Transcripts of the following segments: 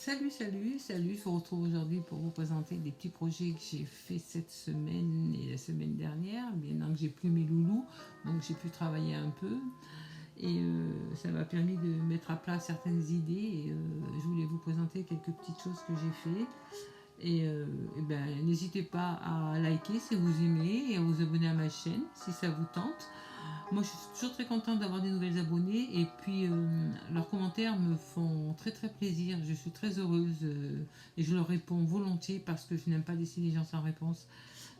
Salut, je vous retrouve aujourd'hui pour vous présenter des petits projets que j'ai fait cette semaine et la semaine dernière. Maintenant que j'ai plus mes loulous, donc j'ai pu travailler un peu et ça m'a permis de mettre à plat certaines idées et je voulais vous présenter quelques petites choses que j'ai fait. Et ben, n'hésitez pas à liker si vous aimez et à vous abonner à ma chaîne si ça vous tente. Moi, je suis toujours très contente d'avoir des nouvelles abonnés et puis leurs commentaires me font très très plaisir. Je suis très heureuse et je leur réponds volontiers parce que je n'aime pas laisser les gens sans réponse.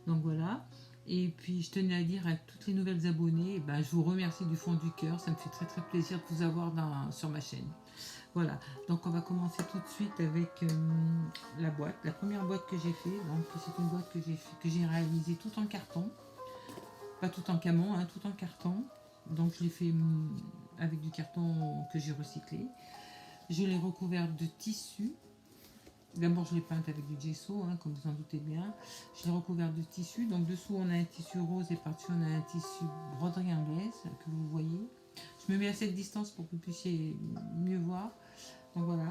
Donc voilà. Et puis je tenais à dire à toutes les nouvelles abonnées, ben, je vous remercie du fond du cœur. Ça me fait très très plaisir de vous avoir sur ma chaîne. Voilà. Donc on va commencer tout de suite avec la boîte. La première boîte que j'ai fait, donc c'est une boîte que j'ai réalisée tout en carton. Pas tout en camon, hein, tout en carton. Donc je l'ai fait avec du carton que j'ai recyclé. Je l'ai recouverte de tissu. D'abord je l'ai peinte avec du gesso, hein, comme vous en doutez bien. Je l'ai recouverte de tissu. Donc dessous on a un tissu rose et par-dessus on a un tissu broderie anglaise que vous voyez. Je me mets à cette distance pour que vous puissiez mieux voir. Donc voilà.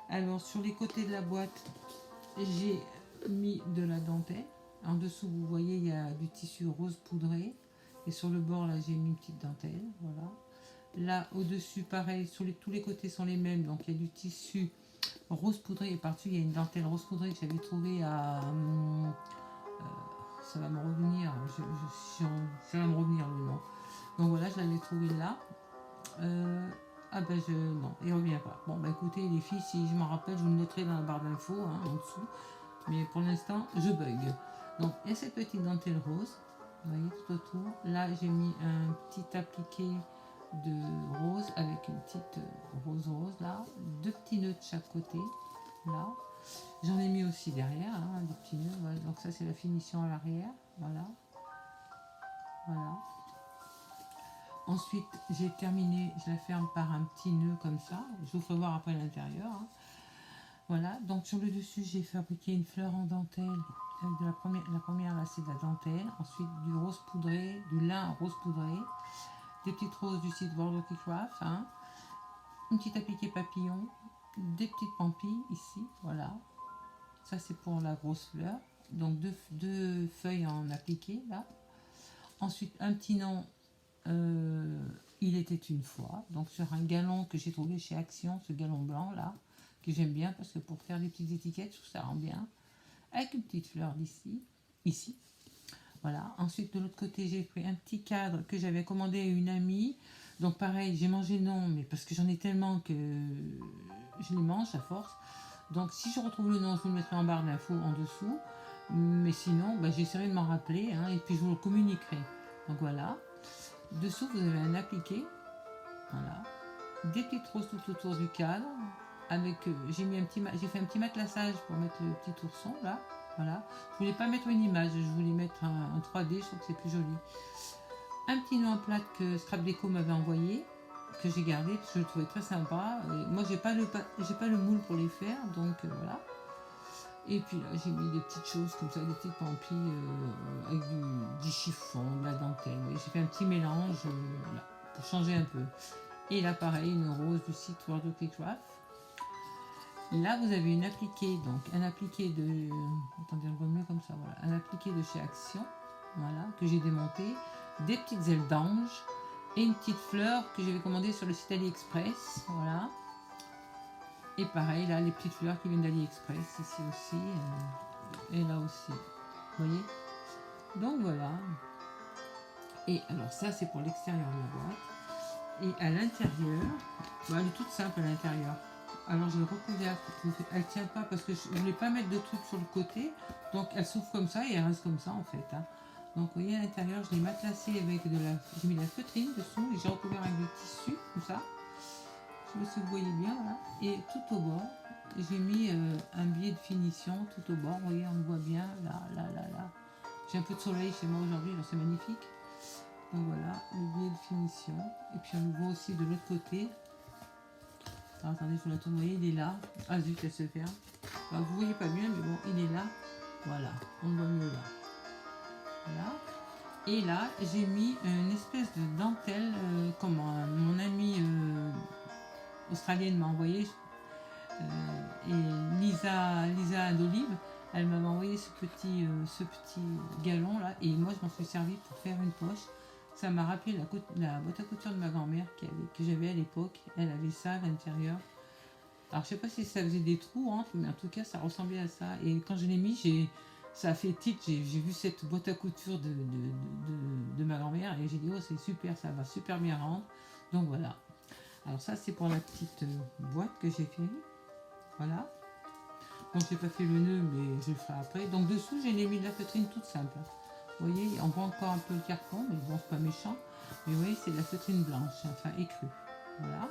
Alors sur les côtés de la boîte, j'ai mis de la dentelle. En dessous, vous voyez, il y a du tissu rose poudré. Et sur le bord, là, j'ai mis une petite dentelle. Voilà. Là, au-dessus, pareil, tous les côtés sont les mêmes. Donc, il y a du tissu rose poudré. Et par-dessus, il y a une dentelle rose poudrée que j'avais trouvée à... ça va me revenir. Ça va me revenir le nom. Donc, voilà, je l'avais trouvé là. Non, il revient pas. Bon, bah écoutez, les filles, si je m'en rappelle, je vous le noterai dans la barre d'infos, hein, en dessous. Mais pour l'instant, je bug. Donc, il y a cette petite dentelle rose, vous voyez, tout autour. Là, j'ai mis un petit appliqué de rose avec une petite rose, là. Deux petits nœuds de chaque côté, là. J'en ai mis aussi derrière, hein, des petits nœuds. Voilà. Donc, ça, c'est la finition à l'arrière. Voilà. Voilà. Ensuite, j'ai terminé, je la ferme par un petit nœud comme ça. Je vous ferai voir après l'intérieur. Hein. Voilà, donc sur le dessus, j'ai fabriqué une fleur en dentelle. Avec la première là, c'est de la dentelle. Ensuite, du rose poudré, du lin rose poudré. Des petites roses du site World of Craft. Hein. Une petite appliquée papillon. Des petites pampilles ici, voilà. Ça, c'est pour la grosse fleur. Donc, deux feuilles en appliqué, là. Ensuite, un petit nom. Il était une fois. Donc, sur un galon que j'ai trouvé chez Action, ce galon blanc, là. Que j'aime bien parce que pour faire des petites étiquettes, je trouve ça rend bien. Avec une petite fleur ici. Voilà. Ensuite, de l'autre côté, j'ai pris un petit cadre que j'avais commandé à une amie. Donc pareil, j'ai mangé le nom, mais parce que j'en ai tellement que je les mange à force. Donc si je retrouve le nom, je vous le mettrai en barre d'infos en dessous. Mais sinon, bah, j'essaierai de m'en rappeler, hein, et puis je vous le communiquerai. Donc voilà. Dessous, vous avez un appliqué. Voilà. Des petites roses tout autour du cadre. Avec j'ai fait un petit matelassage pour mettre le petit ourson là, voilà. Je voulais pas mettre une image, je voulais mettre un 3D, je trouve que c'est plus joli. Un petit nœud en plate que Scrap Déco m'avait envoyé, que j'ai gardé parce que je le trouvais très sympa. Et moi j'ai pas le moule pour les faire, donc voilà. Et puis là j'ai mis des petites choses comme ça, des petites pampilles avec du chiffon, de la dentelle. J'ai fait un petit mélange voilà, pour changer un peu. Et là pareil, une rose du site World of Craft. Là, vous avez une appliquée, donc un appliqué de... Attendez, on voit mieux comme ça, voilà. Un appliqué de chez Action, voilà, que j'ai démonté. Des petites ailes d'ange et une petite fleur que j'avais commandée sur le site AliExpress, voilà. Et pareil, là, les petites fleurs qui viennent d'AliExpress, ici aussi, et là aussi, vous voyez. Donc voilà. Et alors ça, c'est pour l'extérieur de la boîte. Et à l'intérieur, bah, elle est toute simple à l'intérieur. Alors je l'ai recouverte, elle tient pas parce que je voulais pas mettre de trucs sur le côté, donc elle s'ouvre comme ça et elle reste comme ça en fait. Hein. Donc vous voyez à l'intérieur, je l'ai matelassé avec j'ai mis la feutrine dessous et j'ai recouvert avec du tissu, comme ça. Je sais pas si vous voyez bien, voilà. Et tout au bord, j'ai mis un biais de finition tout au bord, vous voyez, on le voit bien, là. J'ai un peu de soleil chez moi aujourd'hui, alors c'est magnifique. Donc voilà, le biais de finition. Et puis on le voit aussi de l'autre côté. Alors, attendez, je vous la tourne, vous voyez, il est là. Ah zut, elle se ferme. Alors, vous voyez pas bien, mais bon, il est là. Voilà, on le voit mieux là. Voilà. Et là, j'ai mis une espèce de dentelle, comme mon amie australienne m'a envoyé. et Lisa d'Olive, elle m'avait envoyé ce petit galon là, et moi je m'en suis servi pour faire une poche. Ça m'a rappelé la boîte à couture de ma grand-mère que j'avais à l'époque. Elle avait ça à l'intérieur. Alors je sais pas si ça faisait des trous, hein, mais en tout cas ça ressemblait à ça. Et quand je l'ai mis, ça a fait titre, j'ai vu cette boîte à couture de ma grand-mère et j'ai dit oh c'est super, ça va super bien rendre. Donc voilà. Alors ça c'est pour la petite boîte que j'ai fait. Voilà. Donc j'ai pas fait le nœud mais je le ferai après. Donc dessous j'ai mis de la feutrine toute simple. Vous voyez, on voit encore un peu le carton, mais bon c'est pas méchant. Mais vous voyez c'est de la feutrine blanche, enfin écrue. Voilà.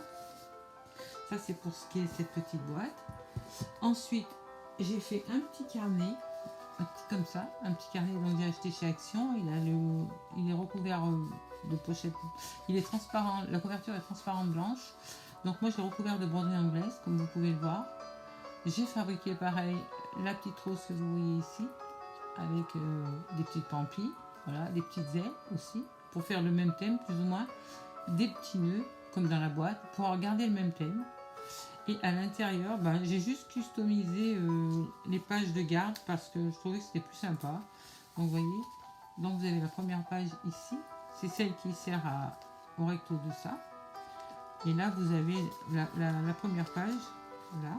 Ça c'est pour ce qui est cette petite boîte. Ensuite j'ai fait un petit carnet. Comme ça, un petit carnet dont j'ai acheté chez Action. Il est recouvert de pochette. Il est transparent, la couverture est transparente blanche. Donc moi je l'ai recouvert de broderie anglaise, comme vous pouvez le voir. J'ai fabriqué pareil la petite rose que vous voyez ici, avec des petites pampilles, voilà, des petites ailes aussi, pour faire le même thème plus ou moins, des petits nœuds comme dans la boîte, pour garder le même thème. Et à l'intérieur, j'ai juste customisé les pages de garde parce que je trouvais que c'était plus sympa. Donc vous voyez, donc vous avez la première page ici, c'est celle qui sert au recto de ça. Et là vous avez la première page, là.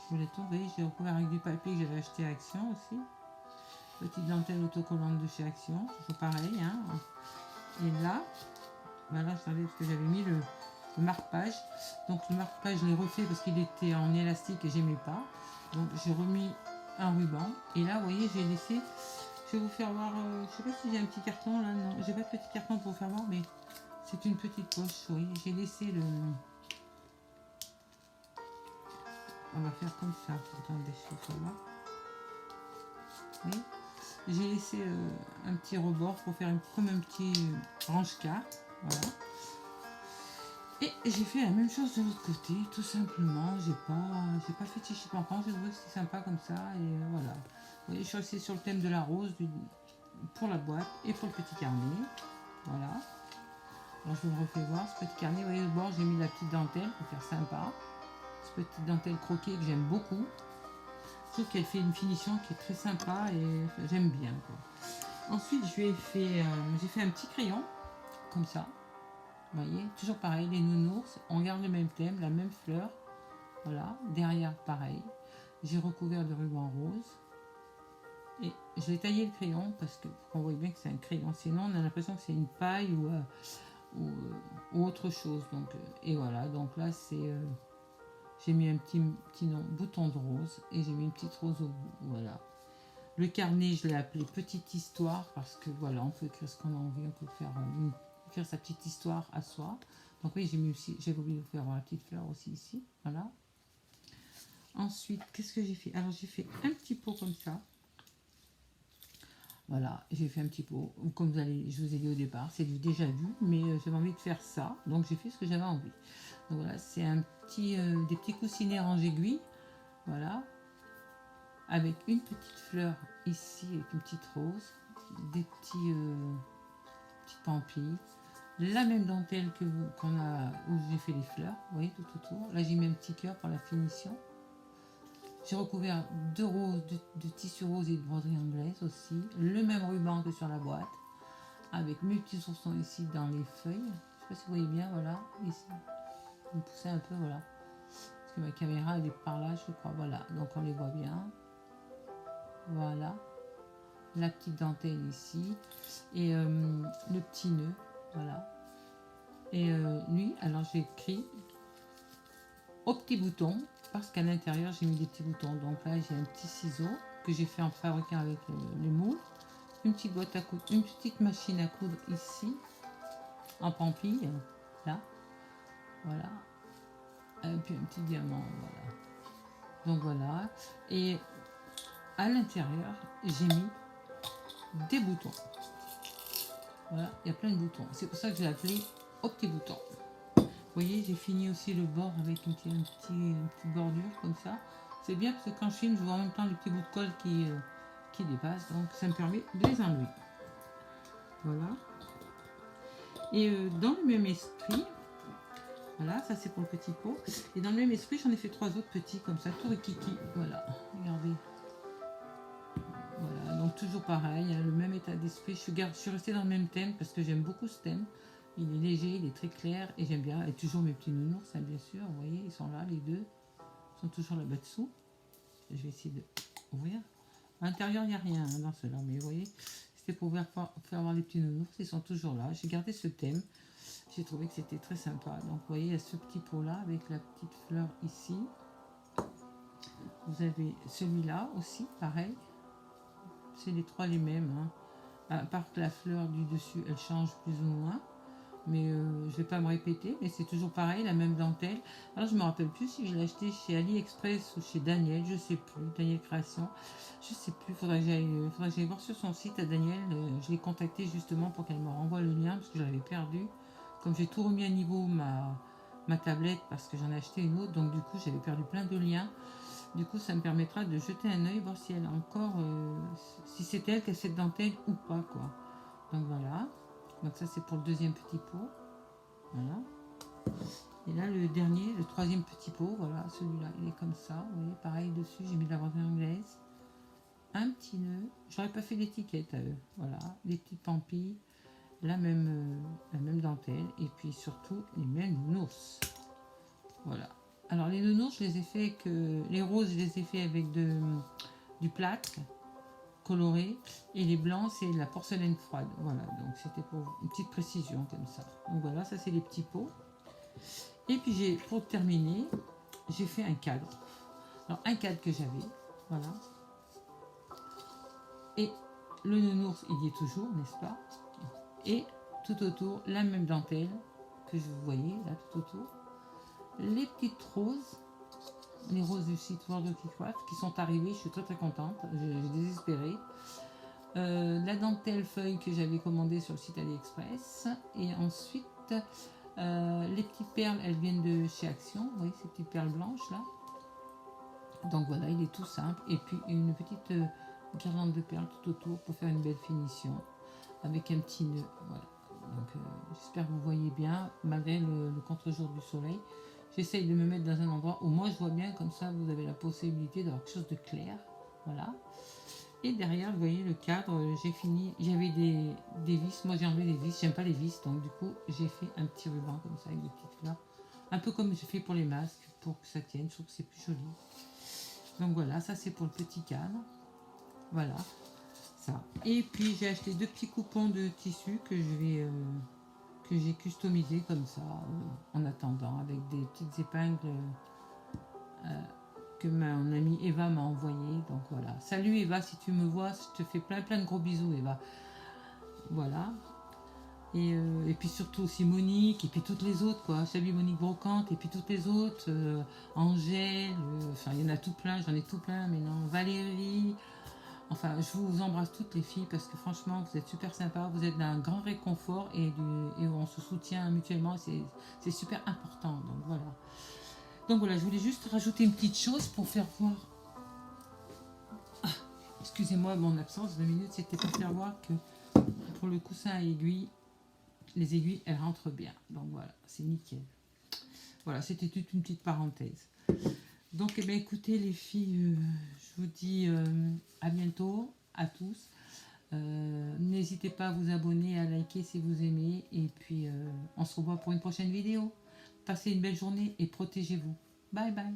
Je voulais tomber, j'ai recouvert avec du papier que j'avais acheté à Action aussi. Petite dentelle autocollante de chez Action, toujours pareil. Hein. Et là, là je savais parce que j'avais mis le marque-page. Donc le marque-page, je l'ai refait parce qu'il était en élastique et j'aimais pas. Donc j'ai remis un ruban. Et là, vous voyez, j'ai laissé... Je vais vous faire voir... je sais pas si j'ai un petit carton là. Non, j'ai pas de petit carton pour vous faire voir, mais c'est une petite poche. Vous voyez, j'ai laissé le... On va faire comme ça. Attendez, je vais faire voir. Oui. J'ai laissé un petit rebord pour faire comme un petit range-car. Voilà. Et j'ai fait la même chose de l'autre côté, tout simplement. J'ai pas fait chichi pancan, je trouvais que c'était sympa comme ça. Et voilà. Vous voyez, je suis restée sur le thème de la rose pour la boîte et pour le petit carnet. Voilà. Alors je vous le refais voir, ce petit carnet. Vous voyez, au bord, j'ai mis la petite dentelle pour faire sympa. Cette petite dentelle croquée que j'aime beaucoup. Je trouve qu'elle fait une finition qui est très sympa et j'aime bien, quoi. Ensuite, j'ai fait un petit crayon, comme ça. Vous voyez, toujours pareil, les nounours, on garde le même thème, la même fleur. Voilà, derrière, pareil. J'ai recouvert de ruban rose. Et je vais tailler le crayon parce que pour qu'on voit bien que c'est un crayon. Sinon, on a l'impression que c'est une paille ou autre chose. Donc, et voilà, donc là, c'est... j'ai mis un petit bouton de rose et j'ai mis une petite rose au bout. Voilà. Le carnet, je l'ai appelé Petite Histoire parce que voilà, on peut écrire ce qu'on a envie, on peut faire sa petite histoire à soi. Donc oui, j'ai mis aussi, j'avais oublié de faire la petite fleur aussi ici. Voilà. Ensuite, qu'est-ce que j'ai fait? Alors j'ai fait un petit pot comme ça. Voilà, j'ai fait un petit pot. Comme je vous ai dit au départ, c'est du déjà vu, mais j'avais envie de faire ça. Donc j'ai fait ce que j'avais envie. Donc voilà, c'est des petits coussinets en aiguille. Voilà. Avec une petite fleur ici, avec une petite rose. Des petites pampilles. La même dentelle où j'ai fait les fleurs. Vous voyez, tout autour. Là, j'ai mis un petit cœur pour la finition. J'ai recouvert de tissu rose et de broderie anglaise aussi. Le même ruban que sur la boîte. Avec mes petits oursons ici dans les feuilles. Je ne sais pas si vous voyez bien, voilà. Ici. Vous me poussez un peu, voilà. Parce que ma caméra, elle est par là, je crois. Voilà, donc on les voit bien. Voilà. La petite dentelle ici. Et le petit nœud, voilà. Et lui, alors j'ai écrit au petit bouton. Parce qu'à l'intérieur, j'ai mis des petits boutons. Donc là, j'ai un petit ciseau que j'ai fait en fabriquant avec les moules. Une petite boîte à coudre, une petite machine à coudre ici, en pampille, là. Voilà. Et puis un petit diamant, voilà. Donc voilà. Et à l'intérieur, j'ai mis des boutons. Voilà, il y a plein de boutons. C'est pour ça que j'ai appelé au petit bouton. Vous voyez, j'ai fini aussi le bord avec une petite bordure comme ça. C'est bien parce que quand je filme, je vois en même temps les petits bouts de colle qui dépassent. Donc ça me permet de les enlever. Voilà. Et dans le même esprit, Voilà, ça c'est pour le petit pot. Et dans le même esprit, j'en ai fait 3 autres petits comme ça, tout rikiki. Voilà, regardez. Voilà, donc toujours pareil, hein, le même état d'esprit. Je suis restée dans le même thème parce que j'aime beaucoup ce thème. Il est léger, il est très clair et j'aime bien. Et toujours mes petits nounours, hein, bien sûr. Vous voyez, ils sont là, les deux. Ils sont toujours là-bas dessous. Je vais essayer d'ouvrir. À l'intérieur, il n'y a rien hein, dans cela, mais vous voyez, c'était pour faire voir les petits nounours. Ils sont toujours là. J'ai gardé ce thème. J'ai trouvé que c'était très sympa. Donc, vous voyez, il y a ce petit pot-là avec la petite fleur ici. Vous avez celui-là aussi, pareil. C'est les trois les mêmes. Hein. À part que la fleur du dessus, elle change plus ou moins. Mais je ne vais pas me répéter. Mais c'est toujours pareil, la même dentelle. Alors, je ne me rappelle plus si je l'ai acheté chez AliExpress ou chez Daniel. Je ne sais plus. Daniel Création. Je ne sais plus. Il faudrait que j'aille voir sur son site à Daniel. Je l'ai contacté justement pour qu'elle me renvoie le lien parce que je l'avais perdu. Comme j'ai tout remis à niveau ma tablette parce que j'en ai acheté une autre. Donc, du coup, j'avais perdu plein de liens. Du coup, ça me permettra de jeter un œil, voir si elle a encore, si c'est elle qui a cette dentelle ou pas, quoi. Donc voilà. Donc ça, c'est pour le deuxième petit pot. Voilà. Et là, le dernier, le troisième petit pot, voilà, celui-là, il est comme ça. Vous voyez, pareil dessus, j'ai mis de la broderie anglaise. Un petit nœud. J'aurais pas fait d'étiquette à eux. Voilà, des petites pampilles, la même dentelle, et puis surtout les mêmes nounours. Voilà. Alors les nounours, je les ai fait que les roses, je les ai fait avec du plâtre coloré et les blancs, c'est de la porcelaine froide. Voilà, donc c'était pour une petite précision comme ça. Donc voilà, ça c'est les petits pots. Et puis pour terminer, j'ai fait un cadre. Alors un cadre que j'avais, voilà. Et le nounours, il y est toujours, n'est-ce pas? Et tout autour, la même dentelle que vous voyez là tout autour. Les petites roses, les roses du site World of Keycraft qui sont arrivées, je suis très très contente, j'ai désespéré. La dentelle feuille que j'avais commandée sur le site AliExpress. Et ensuite, les petites perles, elles viennent de chez Action, vous voyez ces petites perles blanches là. Donc voilà, il est tout simple. Et puis une petite guirlande de perles tout autour pour faire une belle finition avec un petit nœud. Voilà. Donc j'espère que vous voyez bien malgré le contre-jour du soleil. J'essaye de me mettre dans un endroit où moi je vois bien, comme ça vous avez la possibilité d'avoir quelque chose de clair. Voilà. Et derrière, vous voyez le cadre, j'ai fini. J'avais des vis, moi j'ai enlevé les vis, j'aime pas les vis, donc du coup j'ai fait un petit ruban comme ça avec des petites fleurs. Un peu comme j'ai fait pour les masques, pour que ça tienne, je trouve que c'est plus joli. Donc voilà, ça c'est pour le petit cadre. Voilà, ça. Et puis j'ai acheté 2 petits coupons de tissu que j'ai customisé comme ça, en attendant, avec des petites épingles que mon amie Eva m'a envoyé. Donc voilà. Salut Eva, si tu me vois, je te fais plein de gros bisous Eva. Voilà. Et puis surtout aussi Monique, et puis toutes les autres, quoi. Salut Monique Brocante, et puis toutes les autres. Angèle, enfin il y en a tout plein, j'en ai tout plein, mais non. Valérie. Enfin, je vous embrasse toutes les filles parce que franchement, vous êtes super sympas, vous êtes d'un grand réconfort et on se soutient mutuellement, c'est super important. Donc voilà. Donc voilà, je voulais juste rajouter une petite chose pour faire voir. Ah, excusez-moi mon absence, 2 minutes, c'était pour faire voir que pour le coussin à aiguille, les aiguilles elles rentrent bien. Donc voilà, c'est nickel. Voilà, c'était toute une petite parenthèse. Donc eh bien, écoutez les filles, je vous dis à bientôt à tous. N'hésitez pas à vous abonner, à liker si vous aimez. Et puis on se revoit pour une prochaine vidéo. Passez une belle journée et protégez-vous. Bye bye.